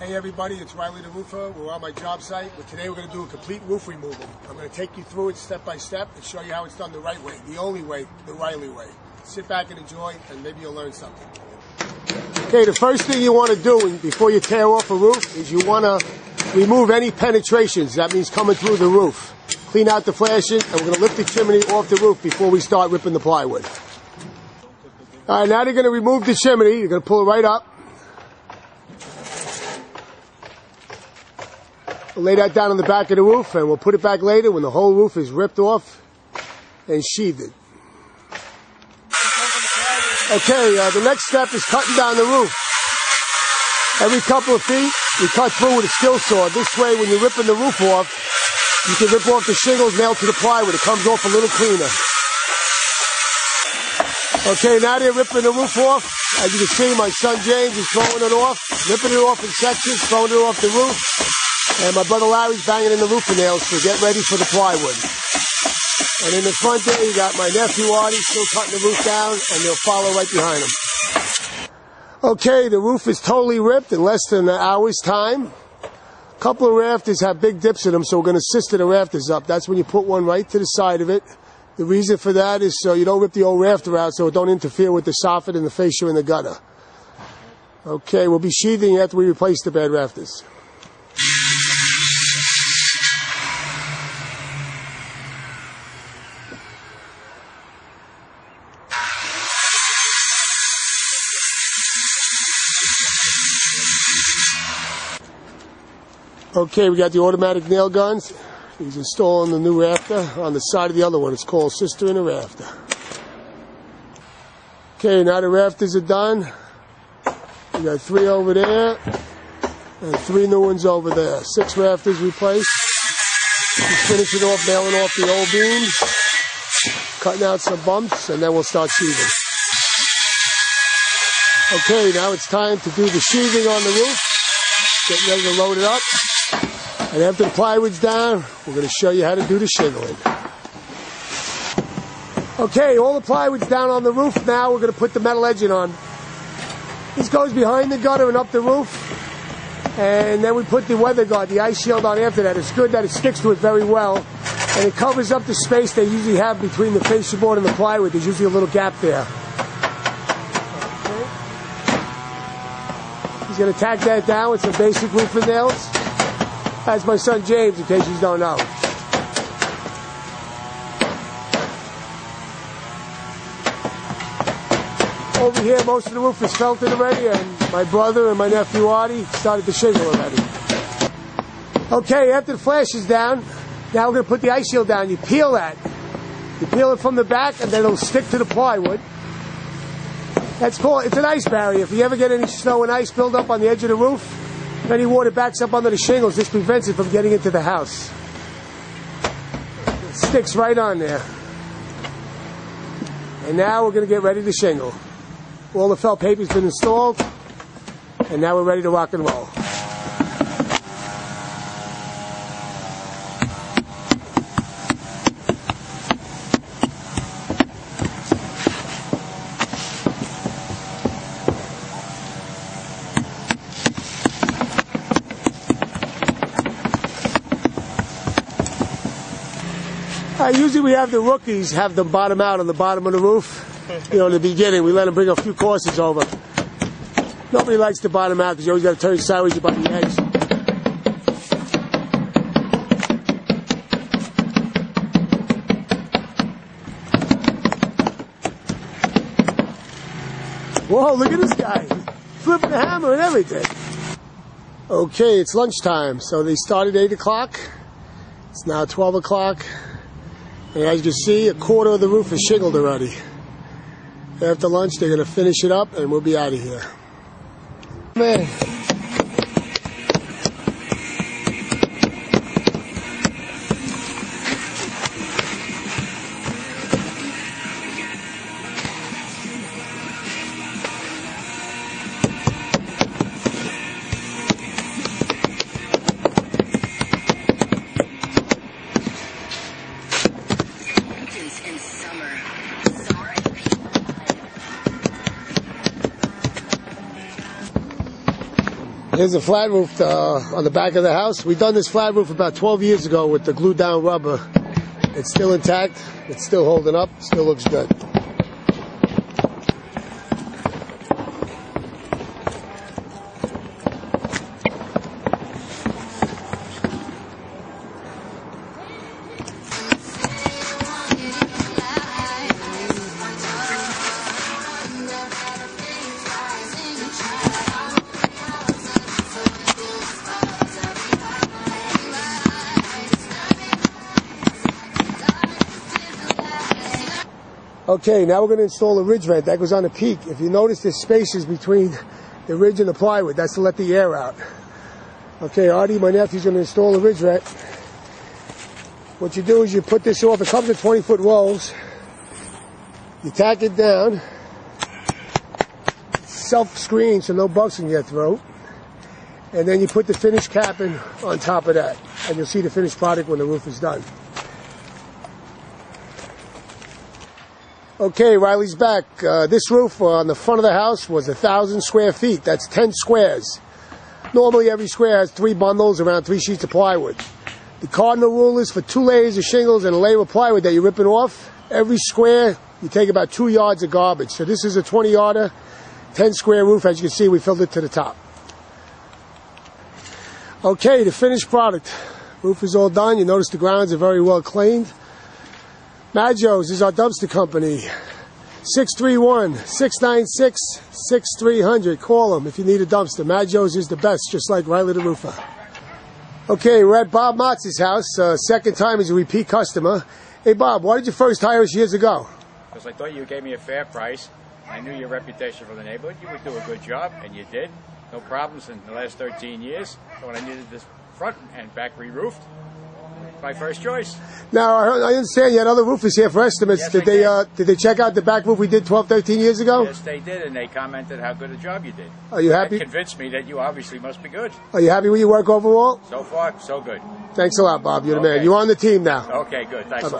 Hey everybody, it's Riley the Roofer. We're on my job site. Today we're going to do a complete roof removal. I'm going to take you through it step by step and show you how it's done the right way, the only way, the Riley way. Sit back and enjoy, and maybe you'll learn something. Okay, the first thing you want to do before you tear off a roof is you want to remove any penetrations. That means coming through the roof. Clean out the flashing, and we're going to lift the chimney off the roof before we start ripping the plywood. All right, now they're going to remove the chimney. You're going to pull it right up. We'll lay that down on the back of the roof, and we'll put it back later when the whole roof is ripped off and sheathed. Okay, the next step is cutting down the roof. Every couple of feet, you cut through with a skill saw. This way, when you're ripping the roof off, you can rip off the shingles nailed to the plywood. It comes off a little cleaner. Okay, now they're ripping the roof off. As you can see, my son James is throwing it off, ripping it off in sections, throwing it off the roof. And my brother Larry's banging in the roofing nails to get ready for the plywood. And in the front there, you got my nephew Artie still cutting the roof down, and they'll follow right behind him. Okay, the roof is totally ripped in less than an hour's time. A couple of rafters have big dips in them, so we're going to assist the rafters up. That's when you put one right to the side of it. The reason for that is so you don't rip the old rafter out, so it don't interfere with the soffit and the fascia in the gutter. Okay, we'll be sheathing after we replace the bad rafters. Okay, we got the automatic nail guns. He's installing the new rafter on the side of the other one. It's called Sister in a Rafter. Okay, now the rafters are done. We got 3 over there and 3 new ones over there. 6 rafters replaced. Just finishing off, nailing off the old beams, cutting out some bumps, and then we'll start sheathing. Okay, now it's time to do the sheathing on the roof. Getting ready to load it up. And after the plywood's down, we're going to show you how to do the shingling. Okay, all the plywood's down on the roof. Now we're going to put the metal edging on. This goes behind the gutter and up the roof. And then we put the weather guard, the ice shield on after that. It's good that it sticks to it very well. And it covers up the space they usually have between the fascia board and the plywood. There's usually a little gap there. Okay. He's going to tack that down with some basic roofing nails. That's my son James, in case you don't know. Over here, most of the roof is felted already, and my brother and my nephew Artie started to shingle already. Okay, after the flash is down, now we're going to put the ice shield down. You peel that. You peel it from the back, and then it'll stick to the plywood. It's an ice barrier. If you ever get any snow and ice build up on the edge of the roof, if any water backs up under the shingles, this prevents it from getting into the house. It sticks right on there. And now we're going to get ready to shingle. All the felt paper's been installed, and now we're ready to rock and roll. Usually we have the rookies have them bottom out on the bottom of the roof. You know, in the beginning, we let them bring a few courses over. Nobody likes to bottom out because you always got to turn sideways about the edge. Whoa, look at this guy. Flipping the hammer and everything. Okay, it's lunchtime. So they started at 8 o'clock. It's now 12 o'clock. And as you can see, a quarter of the roof is shingled already. After lunch, they're going to finish it up, and we'll be out of here. Man. Here's a flat roof on the back of the house. We done this flat roof about 12 years ago with the glued down rubber. It's still intact. It's still holding up. Still looks good. Okay, now we're going to install a ridge vent. That goes on the peak. If you notice, there's spaces between the ridge and the plywood. That's to let the air out. Okay, Artie, my nephew's going to install a ridge vent. What you do is you put this off. It comes in 20-foot rolls. You tack it down. It's self-screened so no bugs can get through. And then you put the finished capping on top of that. And you'll see the finished product when the roof is done. Okay, Riley's back. This roof on the front of the house was 1,000 square feet. That's 10 squares. Normally every square has 3 bundles, around 3 sheets of plywood. The cardinal rule is for 2 layers of shingles and a layer of plywood that you're ripping off. Every square, you take about 2 yards of garbage. So this is a 20-yarder, 10-square roof. As you can see, we filled it to the top. Okay, the finished product. Roof is all done. You notice the grounds are very well cleaned. Maggio's is our dumpster company. 631-696-6300. Call them if you need a dumpster. Maggio's is the best, just like Riley the Roofer. Okay, we're at Bob Motz's house. Second time as a repeat customer. Hey, Bob, why did you first hire us years ago? Because I thought you gave me a fair price. I knew your reputation for the neighborhood. You would do a good job, and you did. No problems in the last 13 years. So when I needed this front and back re-roofed, my first choice. Now, I understand you had other roofers here for estimates. Yes, did they check out the back roof we did 12, 13 years ago? Yes, they did, and they commented how good a job you did. Are you happy? That convinced me that you obviously must be good. Are you happy with your work overall? So far, so good. Thanks a lot, Bob. You're the Okay. man. You're on the team now. Okay, good. Thanks a lot.